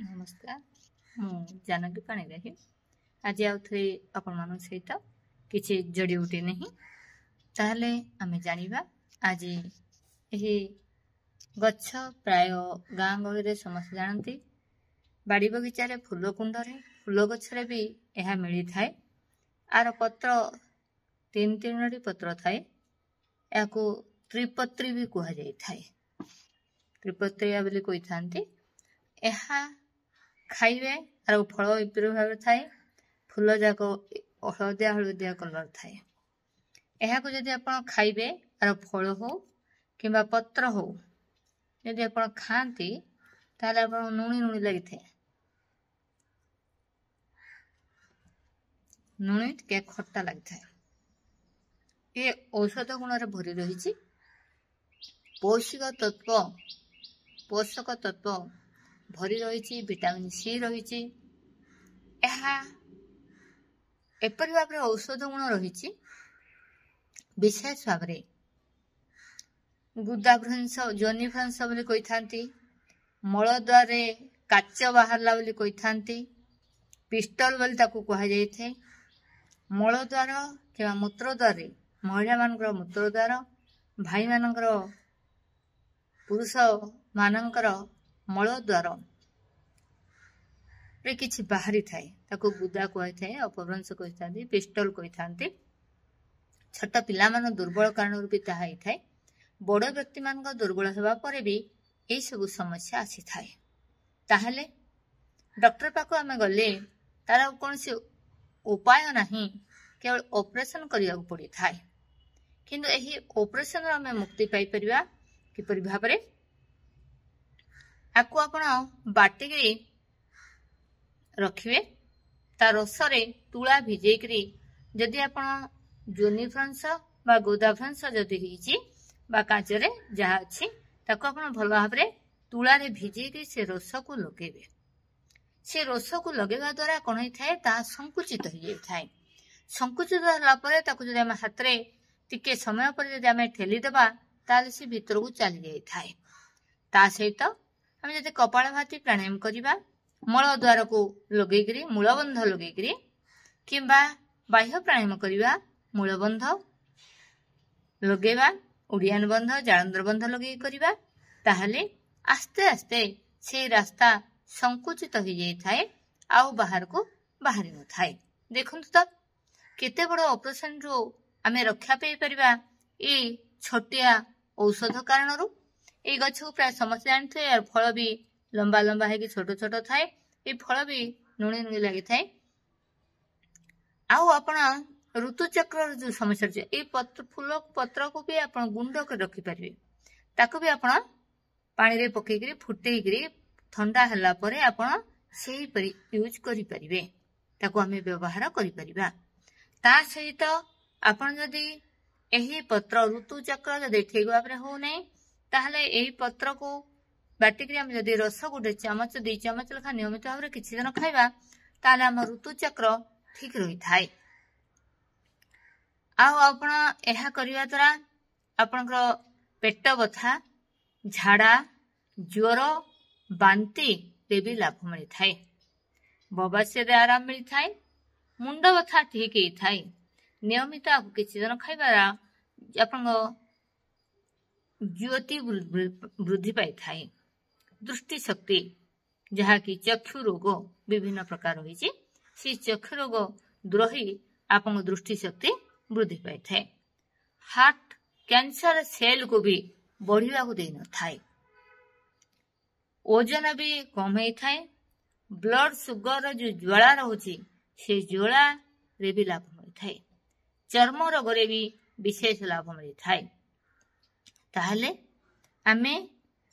नमस्कार मु जानकी पाणिग्राही आज आउ थे आपण मान सहित किसी जड़ी बूटी नहीं ताहले आमे जानिबा आज यही गच्छ प्राय गाँ गहली समस्त जानती बाड़ी बगीचारे फूल कुंडरे फूल गछरे भी यह मिली थाए आर पत्र तीन तीन पत्र थाए या त्रिपत्री भी कह जाई थाए त्रिपत्रिया बोली कही थांती यह खाइबे आर फल विपरीत भाव थाए फूल जाक हलदिया हलदिया कलर थाए यह जदि आप खाइबे आर फल हो कि पत्र हो जदि आप खाती ताले आप नुणी नुणी लगी थे नुणी टे खट्टा लगी था ये औषध गुण भरी रही पोषक तत्व भरी रही विटामिन सी रही एपरी भाव औषध गुण रही विशेष भाव गुदाभ्रंश जोनिभ्रंश बोली कही थांती मलद्वार काच बाहरला बोली कही थांती पिस्टल बोली ताकू कह जाए मलद्वार कि मूत्रद्वार महिला मानकर मूत्रद्वार भाई मानकर पुरुष मानकर मलद्वार रे किछि बाहरी थाए ताकू गुदा कही थाए अपभ्रंश कही थांती पिस्टल कही थांती छोट पिला मान दुर्बल कारण भी ताहा थाए बड़ व्यक्ति मान दुर्बल होगा पर भी यही सब समस्या आसी थाए ताहले डॉक्टर पाक आम गले तार कौन सी उपाय नहीं केवल ऑपरेशन करिया पड़ी थाए किंतु यही ऑपरेशन आम मुक्ति पाई परिबा किपरि भाबरे आकु आपण बाटिक रखिए ता रसरे तुला भिजेकरी जदि आपण जोनिभ्रंश बा गोदाभ्रंश जदि हिची बा काचरे जहा अछि ताको आपण भल भाबरे तुला रे भिजेकरी से रस को लगेबे से रस को लगेबा द्वारा कोन होई थाए ता संकुचित हो जाय थाए संकुचित होला परे ताको जदि हम हाथ रे टिके समय पर जदि हम ठेली देबा ताले से भीतर को चली जाय थाए ता सहित हम जदि कपाल भाती प्राणायाम करिबा मल द्वार को लगेकरी मूलबंध लगेकरी किंबा बाह्य प्राणायाम करिबा मूलबंध लगेबा उड़ियान बंध जालंधर बंध लगे करिबा ताहले आस्ते आस्ते से रास्ता संकुचित हो जाय थाए आउ बाहर को बाहरी न थाए देखंतु त केते बड़ ऑपरेशन रो आमे रक्षा पाई परिबा ए छोटिया औषध कारणरू ए गछ को प्राय समस्त जानथे यार फल भी लंबा लंबा है कि छोट छोट थाए ए फल भी नुणी नुणी लगी थाए आउ आपण ऋतुचक्र जो समस्या अछि ए पत्र फूल पत्र को भी आपण गुंड कर रखि परिबे ताको भी आपण पानी रे पकई करी फुटई करी ठंडा हला परे आपण सेही परि यूज करि परिबे ताको हमें व्यवहार करि परिबा ता सहित आपण जदी एही पत्र ऋतुचक्र जदी ठीक भाव रे हो नै ताहले एही पत्र को बाटिक हम जदी रस गुटे चमच 2 चमच लखा नियमित भाव रे किछि दिन खाइबा ताले हम ऋतुचक्र ठीक रही थाए आउ आपण एहा करिवा द्वारा आपनकर पेट बथा झाड़ा ज्वर बांती रे भी लाभ मिली थाए बबास्य रे आराम मिली थाए मुंड बथा ठीक ही थाए नियमित आपको किछि दिन खाइबारा आपन ज्योति वृद्धि पाई थाए दृष्टि शक्ति जहा कि चक्षु रोग विभिन्न प्रकार होइछि से चक्षु रोग दूर ही आपन दृष्टि शक्ति वृद्धि पाई थाए हार्ट कैंसर सेल को भी बढ़िया को देन थाए ओजन भी कम ही थाए ब्लड सुगर जो ज्वाला रहुछि से ज्वाला रे भी लाभ मिली थाए चर्म रोग रे भी विशेष लाभ मिली थाए ताहले आमे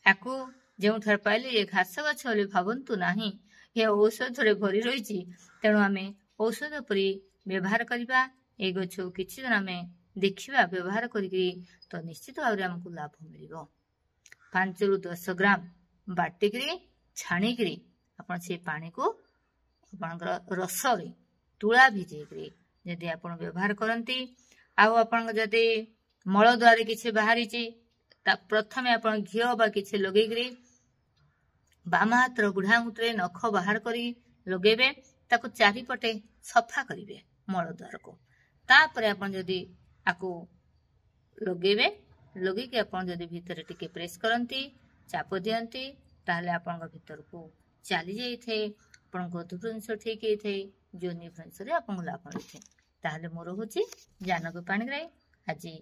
आकु जो थर पाइले ये घास गछ बोली भावंतु नाही ये औषध रे भरी रही तेणु आमे औषध परि व्यवहार करिबा ए गछ किछि दिन आमे देखिबा व्यवहार करिकरी तो निश्चित भाव हमको लाभ मिलिबो 5 रु 10 ग्राम बाटिकरी छाणीकरी आपण से पानी को आपनकर रस रे तुला भिजेकरी यदि आपण व्यवहार करंती आउ आपण जदि मल द्वारा किछि बाहरी छि ता प्रथमे आपण घिओ बा किछि लगेकरी ବାମ ହାତର ବୁଢା ଆଙ୍ଗୁଠିରେ ନଖ ବାହାର କରି ଲଗେଇବେ, ତାକୁ ଚାରିପଟେ ସଫା କରିବେ ମଳଦ୍ୱାରକୁ। ତାପରେ ଆପଣ ଯଦି ଆକୁ ଲଗେଇବେ, ଲଗେଇକି ଆପଣ ଯଦି ଭିତରେ ଟିକେ ପ୍ରେସ୍ କରନ୍ତି, ଚାପ ଦିଅନ୍ତି, ତାହେଲେ ଆପଣଙ୍କ ଭିତରକୁ ଚାଲି ଯାଇଥାଏ, ଆପଣଙ୍କ ଗର୍ଭପୃଂଶ ଠିକ ହେଇଥାଏ, ଯୋନି ଫ୍ରେନ୍ସରେ ଆପଣଙ୍କୁ ଲାଭ ମିଳିଥାଏ। ତାହେଲେ ମୋର ହଉଛି ଜାହ୍ନବୀ ପାଣିଗ୍ରାହୀ ଆଜି